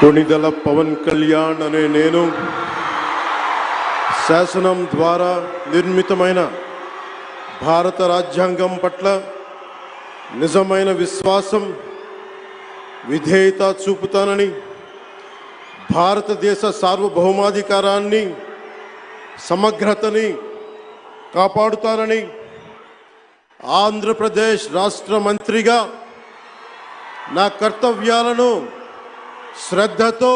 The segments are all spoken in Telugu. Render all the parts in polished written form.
కొణిదెల పవన్ కళ్యాణ్ అనే నేను శాసనం ద్వారా నిర్మితమైన భారత రాజ్యాంగం పట్ల నిజమైన విశ్వాసం విధేయత చూపుతానని, భారతదేశ సార్వభౌమాధికారాన్ని సమగ్రతని కాపాడుతానని, ఆంధ్రప్రదేశ్ రాష్ట్ర మంత్రిగా నా కర్తవ్యాలను శ్రద్ధతో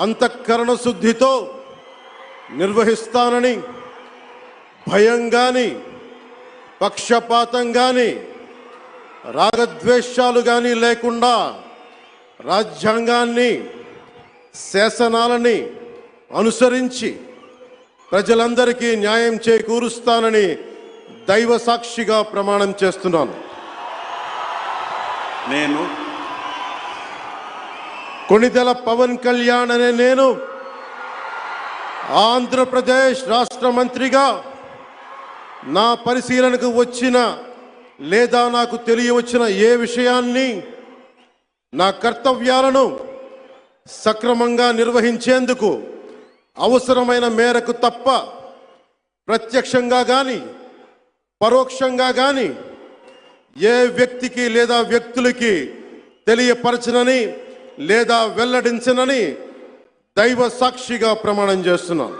అంతఃకరణ శుద్ధితో నిర్వహిస్తానని, భయం కానీ పక్షపాతం కానీ రాగద్వేషాలు కానీ లేకుండా రాజ్యాంగాన్ని శాసనాలని అనుసరించి ప్రజలందరికీ న్యాయం చేకూరుస్తానని దైవ సాక్షిగా ప్రమాణం చేస్తున్నాను. నేను కొణిదెల పవన్ కళ్యాణ్ అనే నేను ఆంధ్రప్రదేశ్ రాష్ట్ర మంత్రిగా నా పరిశీలనకు వచ్చిన లేదా నాకు తెలియవచ్చిన ఏ విషయాన్ని నా కర్తవ్యాలను సక్రమంగా నిర్వహించేందుకు అవసరమైన మేరకు తప్ప ప్రత్యక్షంగా కానీ పరోక్షంగా కానీ ఏ వ్యక్తికి లేదా వ్యక్తులకి తెలియపరచనని లేదా వెల్లడించనని దైవ సాక్షిగా ప్రమాణం చేస్తున్నాను.